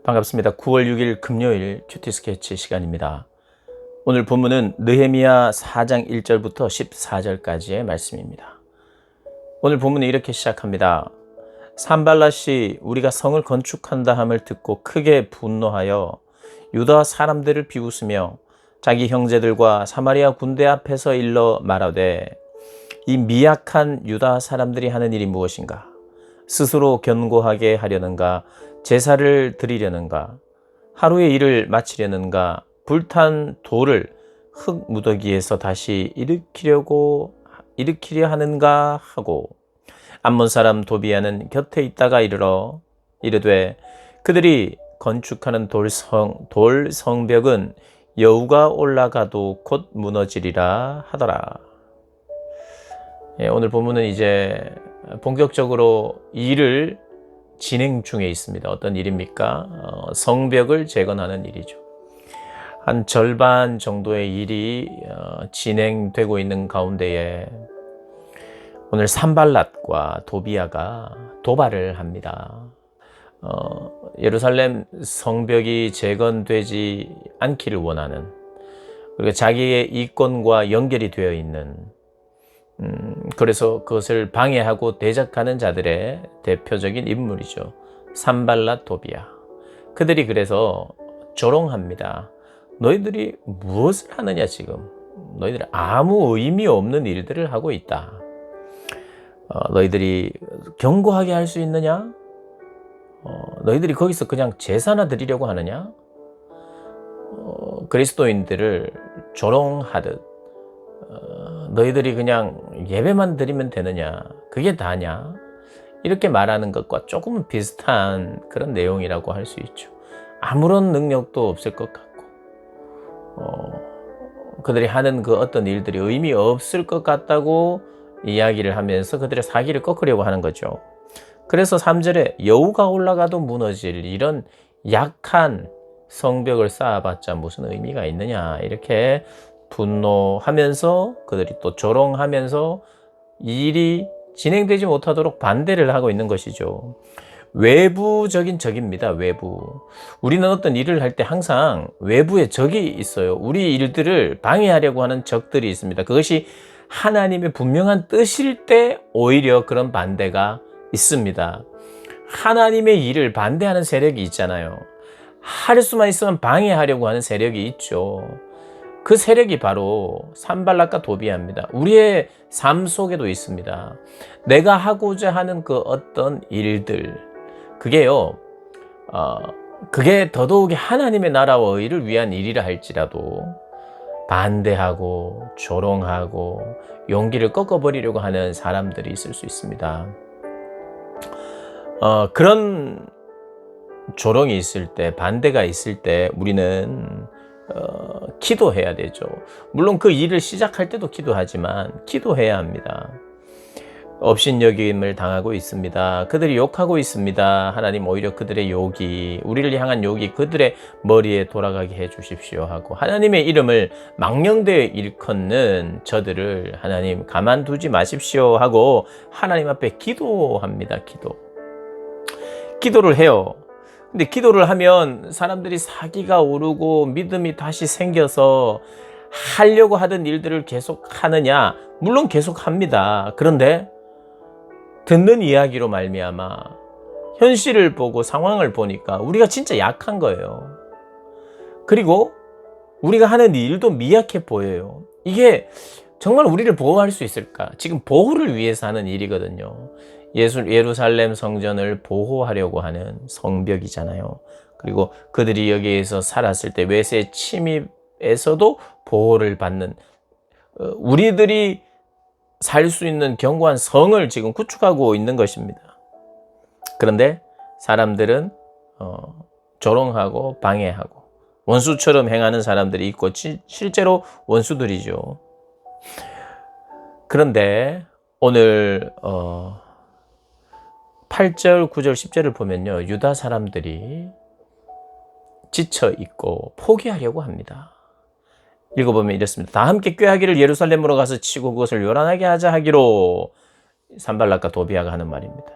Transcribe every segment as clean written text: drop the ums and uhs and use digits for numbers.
반갑습니다. 9월 6일 금요일 큐티 스케치 시간입니다. 오늘 본문은 느헤미야 4장 1절부터 14절까지의 말씀입니다. 오늘 본문은 이렇게 시작합니다. 산발랏이 우리가 성을 건축한다 함을 듣고 크게 분노하여 유다 사람들을 비웃으며 자기 형제들과 사마리아 군대 앞에서 일러 말하되 이 미약한 유다 사람들이 하는 일이 무엇인가? 스스로 견고하게 하려는가? 제사를 드리려는가? 하루의 일을 마치려는가? 불탄 돌을 흙 무더기에서 다시 일으키려 하는가 하고 암몬 사람 도비야는 곁에 있다가 이르되 그들이 건축하는 돌 성벽은 여우가 올라가도 곧 무너지리라 하더라. 오늘 본문은 이제 본격적으로 일을 진행 중에 있습니다. 어떤 일입니까? 성벽을 재건하는 일이죠. 한 절반 정도의 일이 진행되고 있는 가운데에 오늘 산발랏과 도비야가 도발을 합니다. 예루살렘 성벽이 재건되지 않기를 원하는, 그리고 자기의 이권과 연결이 되어 있는, 그래서 그것을 방해하고 대적하는 자들의 대표적인 인물이죠. 산발랏 도비야. 그들이 그래서 조롱합니다. 너희들이 무엇을 하느냐 지금. 너희들이 아무 의미 없는 일들을 하고 있다. 너희들이 견고하게 할 수 있느냐? 너희들이 거기서 그냥 제사나 드리려고 하느냐? 그리스도인들을 조롱하듯 너희들이 그냥 예배만 드리면 되느냐? 그게 다냐? 이렇게 말하는 것과 조금은 비슷한 그런 내용이라고 할 수 있죠. 아무런 능력도 없을 것 같고 그들이 하는 그 어떤 일들이 의미 없을 것 같다고 이야기를 하면서 그들의 사기를 꺾으려고 하는 거죠. 그래서 3절에 여우가 올라가도 무너질 이런 약한 성벽을 쌓아봤자 무슨 의미가 있느냐, 이렇게 분노하면서 그들이 또 조롱하면서 일이 진행되지 못하도록 반대를 하고 있는 것이죠. 외부적인 적입니다. 외부. 우리는 어떤 일을 할 때 항상 외부에 적이 있어요. 우리 일들을 방해하려고 하는 적들이 있습니다. 그것이 하나님의 분명한 뜻일 때 오히려 그런 반대가 있습니다. 하나님의 일을 반대하는 세력이 있잖아요. 할 수만 있으면 방해하려고 하는 세력이 있죠. 그 세력이 바로 산발랏과 도비야입니다. 우리의 삶 속에도 있습니다. 내가 하고자 하는 그 어떤 일들, 그게 더더욱이 하나님의 나라와 의를 위한 일이라 할지라도 반대하고 조롱하고 용기를 꺾어버리려고 하는 사람들이 있을 수 있습니다. 그런 조롱이 있을 때, 반대가 있을 때 우리는 기도해야 되죠. 물론 그 일을 시작할 때도 기도하지만 기도해야 합니다. 업신여김을 당하고 있습니다. 그들이 욕하고 있습니다. 하나님, 오히려 그들의 욕이, 우리를 향한 욕이 그들의 머리에 돌아가게 해 주십시오 하고, 하나님의 이름을 망령되이 일컫는 저들을 하나님 가만두지 마십시오 하고 하나님 앞에 기도합니다. 기도를 해요. 근데 기도를 하면 사람들이 사기가 오르고 믿음이 다시 생겨서 하려고 하던 일들을 계속 하느냐? 물론 계속 합니다. 그런데 듣는 이야기로 말미암아 현실을 보고 상황을 보니까 우리가 진짜 약한 거예요. 그리고 우리가 하는 일도 미약해 보여요. 이게 정말 우리를 보호할 수 있을까? 지금 보호를 위해서 하는 일이거든요. 예루살렘 성전을 보호하려고 하는 성벽이잖아요. 그리고 그들이 여기에서 살았을 때 외세 침입에서도 보호를 받는, 우리들이 살 수 있는 견고한 성을 지금 구축하고 있는 것입니다. 그런데 사람들은 조롱하고 방해하고 원수처럼 행하는 사람들이 있고 실제로 원수들이죠. 그런데 오늘 8절, 9절, 10절을 보면요, 유다 사람들이 지쳐 있고 포기하려고 합니다. 읽어보면 이렇습니다. 다 함께 꾀하기를 예루살렘으로 가서 치고 그것을 요란하게 하자 하기로 산발랏과 도비야가 하는 말입니다.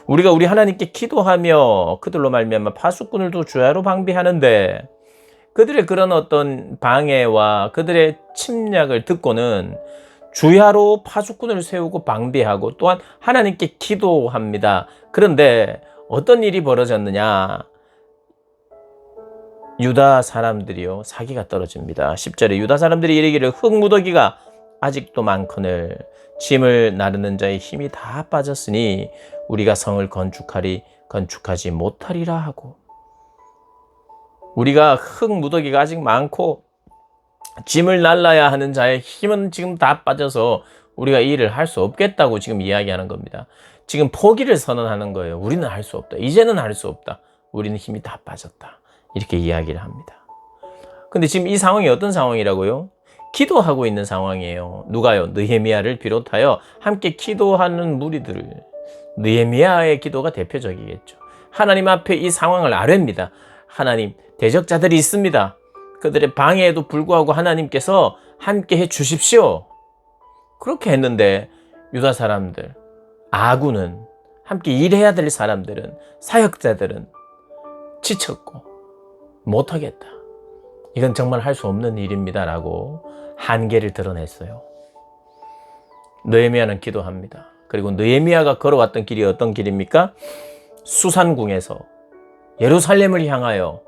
우리가 우리 하나님께 기도하며 그들로 말미암아 파수꾼을도 주야로 방비하는데 그들의 그런 어떤 방해와 그들의 침략을 듣고는 주야로 파수꾼을 세우고 방비하고 또한 하나님께 기도합니다. 그런데 어떤 일이 벌어졌느냐? 유다 사람들이요, 사기가 떨어집니다. 10절에 유다 사람들이 이르기를 흙무더기가 아직도 많거늘 짐을 나르는 자의 힘이 다 빠졌으니 우리가 성을 건축하지 못하리라 하고, 우리가 흙무더기가 아직 많고 짐을 날라야 하는 자의 힘은 지금 다 빠져서 우리가 이 일을 할 수 없겠다고 지금 이야기하는 겁니다. 지금 포기를 선언하는 거예요. 우리는 할 수 없다. 이제는 할 수 없다. 우리는 힘이 다 빠졌다. 이렇게 이야기를 합니다. 근데 지금 이 상황이 어떤 상황이라고요? 기도하고 있는 상황이에요. 누가요? 느헤미야를 비롯하여 함께 기도하는 무리들. 느헤미야의 기도가 대표적이겠죠. 하나님 앞에 이 상황을 아뢰입니다. 하나님, 대적자들이 있습니다. 그들의 방해에도 불구하고 하나님께서 함께 해 주십시오. 그렇게 했는데 유다 사람들, 아군은, 함께 일해야 될 사람들은, 사역자들은 지쳤고 못하겠다. 이건 정말 할 수 없는 일입니다. 라고 한계를 드러냈어요. 느헤미야는 기도합니다. 그리고 느헤미야가 걸어왔던 길이 어떤 길입니까? 수산궁에서 예루살렘을 향하여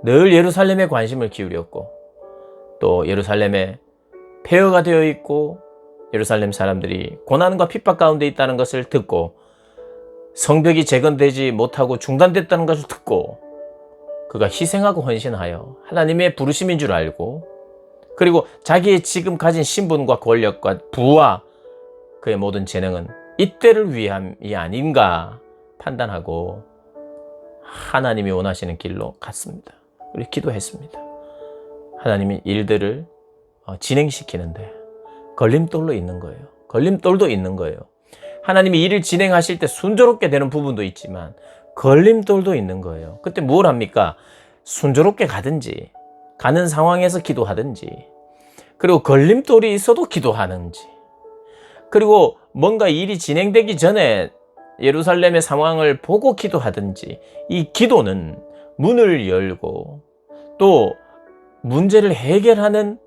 늘 예루살렘에 관심을 기울였고, 또 예루살렘에 폐허가 되어 있고 예루살렘 사람들이 고난과 핍박 가운데 있다는 것을 듣고 성벽이 재건되지 못하고 중단됐다는 것을 듣고 그가 희생하고 헌신하여 하나님의 부르심인 줄 알고, 그리고 자기의 지금 가진 신분과 권력과 부와 그의 모든 재능은 이때를 위함이 아닌가 판단하고 하나님이 원하시는 길로 갔습니다. 우리 기도했습니다. 하나님이 일들을 진행시키는데 걸림돌로 있는 거예요. 걸림돌도 있는 거예요. 하나님이 일을 진행하실 때 순조롭게 되는 부분도 있지만 걸림돌도 있는 거예요. 그때 뭘 합니까? 순조롭게 가든지, 가는 상황에서 기도하든지, 그리고 걸림돌이 있어도 기도하는지, 그리고 뭔가 일이 진행되기 전에 예루살렘의 상황을 보고 기도하든지, 이 기도는 문을 열고 또 문제를 해결하는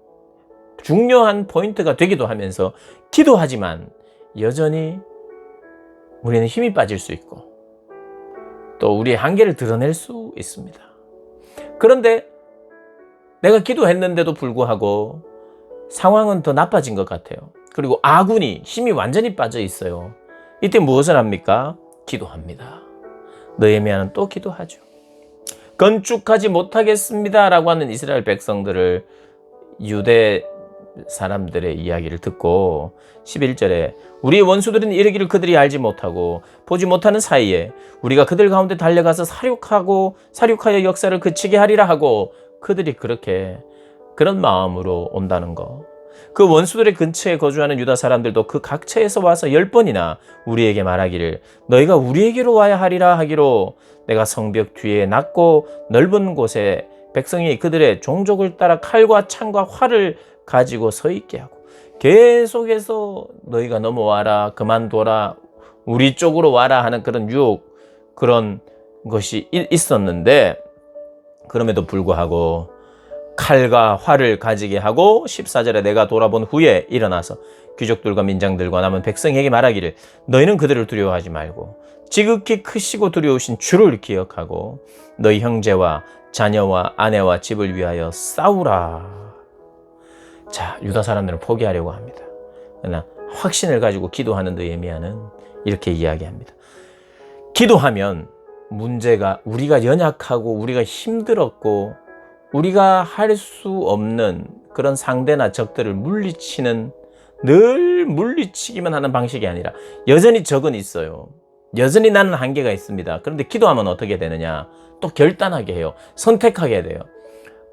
중요한 포인트가 되기도 하면서, 기도하지만 여전히 우리는 힘이 빠질 수 있고 또 우리의 한계를 드러낼 수 있습니다. 그런데 내가 기도했는데도 불구하고 상황은 더 나빠진 것 같아요. 그리고 아군이 힘이 완전히 빠져 있어요. 이때 무엇을 합니까? 기도합니다. 느헤미야는 또 기도하죠. 건축하지 못하겠습니다 라고 하는 이스라엘 백성들을, 유대 사람들의 이야기를 듣고 11절에 우리의 원수들은 이르기를 그들이 알지 못하고 보지 못하는 사이에 우리가 그들 가운데 달려가서 사륙하여 역사를 그치게 하리라 하고, 그들이 그런 마음으로 온다는 거. 그 원수들의 근처에 거주하는 유다 사람들도 그 각처에서 와서 10번이나 우리에게 말하기를 너희가 우리에게로 와야 하리라 하기로, 내가 성벽 뒤에 낮고 넓은 곳에 백성이 그들의 종족을 따라 칼과 창과 활을 가지고 서 있게 하고, 계속해서 너희가 넘어와라, 그만둬라, 우리 쪽으로 와라 하는 그런 유혹, 그런 것이 있었는데, 그럼에도 불구하고 칼과 활을 가지게 하고 14절에 내가 돌아본 후에 일어나서 귀족들과 민장들과 남은 백성에게 말하기를 너희는 그들을 두려워하지 말고 지극히 크시고 두려우신 주를 기억하고 너희 형제와 자녀와 아내와 집을 위하여 싸우라. 자, 유다 사람들은 포기하려고 합니다. 그러나 확신을 가지고 기도하는 느헤미야는 이렇게 이야기합니다. 기도하면 문제가, 우리가 연약하고 우리가 힘들었고 우리가 할 수 없는 그런 상대나 적들을 물리치는, 늘 물리치기만 하는 방식이 아니라 여전히 적은 있어요. 여전히 나는 한계가 있습니다. 그런데 기도하면 어떻게 되느냐? 또 결단하게 해요. 선택하게 돼요.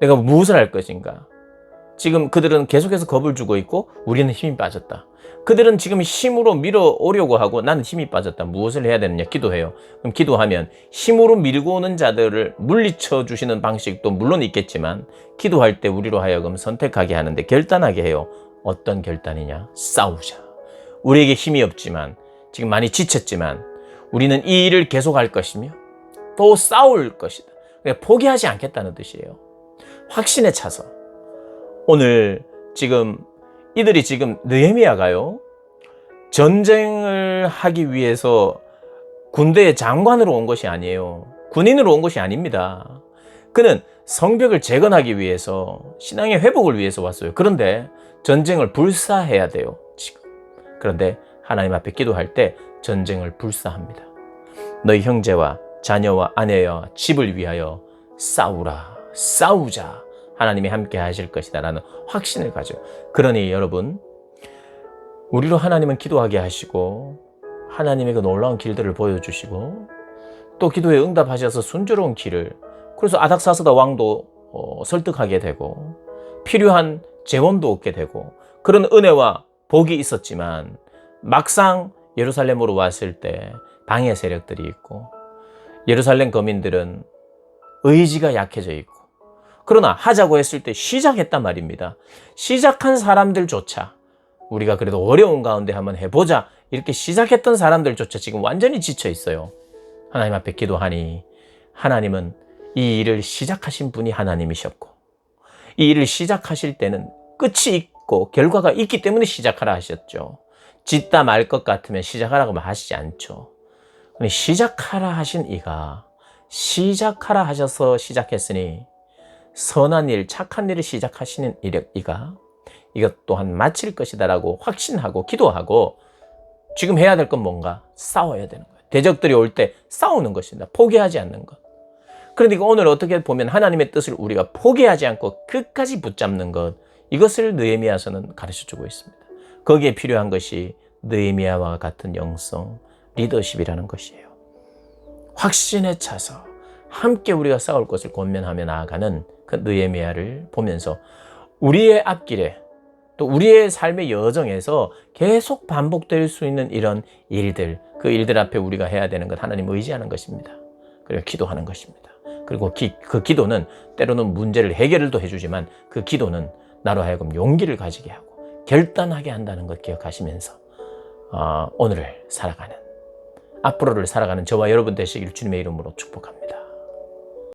내가 무엇을 할 것인가? 지금 그들은 계속해서 겁을 주고 있고 우리는 힘이 빠졌다. 그들은 지금 힘으로 밀어오려고 하고 나는 힘이 빠졌다. 무엇을 해야 되느냐? 기도해요. 그럼 기도하면 힘으로 밀고 오는 자들을 물리쳐 주시는 방식도 물론 있겠지만, 기도할 때 우리로 하여금 선택하게 하는데 결단하게 해요. 어떤 결단이냐? 싸우자. 우리에게 힘이 없지만, 지금 많이 지쳤지만 우리는 이 일을 계속할 것이며 또 싸울 것이다. 포기하지 않겠다는 뜻이에요. 확신에 차서. 오늘 이들이 느헤미야가요, 전쟁을 하기 위해서 군대의 장관으로 온 것이 아니에요. 군인으로 온 것이 아닙니다. 그는 성벽을 재건하기 위해서, 신앙의 회복을 위해서 왔어요. 그런데 전쟁을 불사해야 돼요, 지금. 그런데 하나님 앞에 기도할 때 전쟁을 불사합니다. 너희 형제와 자녀와 아내와 집을 위하여 싸우자. 하나님이 함께 하실 것이다 라는 확신을 가져. 그러니 여러분, 우리로 하나님은 기도하게 하시고 하나님의 그 놀라운 길들을 보여주시고 또 기도에 응답하셔서 순조로운 길을, 그래서 아닥사스다 왕도 설득하게 되고 필요한 재원도 얻게 되고 그런 은혜와 복이 있었지만, 막상 예루살렘으로 왔을 때 방해 세력들이 있고 예루살렘 거민들은 의지가 약해져 있고, 그러나 하자고 했을 때 시작했단 말입니다. 시작한 사람들조차, 우리가 그래도 어려운 가운데 한번 해보자 이렇게 시작했던 사람들조차 지금 완전히 지쳐 있어요. 하나님 앞에 기도하니 하나님은 이 일을 시작하신 분이 하나님이셨고, 이 일을 시작하실 때는 끝이 있고 결과가 있기 때문에 시작하라 하셨죠. 짓다 말 것 같으면 시작하라고 하시지 않죠. 시작하라 하신 이가 시작하라 하셔서 시작했으니 선한 일, 착한 일을 시작하시는 이가 이것 또한 마칠 것이다 라고 확신하고 기도하고, 지금 해야 될 건 뭔가? 싸워야 되는 거예요. 대적들이 올 때 싸우는 것입니다. 포기하지 않는 것. 그러니까 오늘 어떻게 보면 하나님의 뜻을 우리가 포기하지 않고 끝까지 붙잡는 것, 이것을 느헤미야서는 가르쳐주고 있습니다. 거기에 필요한 것이 느헤미야와 같은 영성, 리더십이라는 것이에요. 확신에 차서 함께 우리가 싸울 것을 권면하며 나아가는 그 느헤미야를 보면서 우리의 앞길에, 또 우리의 삶의 여정에서 계속 반복될 수 있는 이런 일들, 그 일들 앞에 우리가 해야 되는 것, 하나님 의지하는 것입니다. 그리고 기도하는 것입니다. 그리고 그 기도는 때로는 문제를 해결을 또 해주지만, 그 기도는 나로 하여금 용기를 가지게 하고 결단하게 한다는 것 기억하시면서 오늘을 살아가는, 앞으로를 살아가는 저와 여러분 되시길 주님의 이름으로 축복합니다.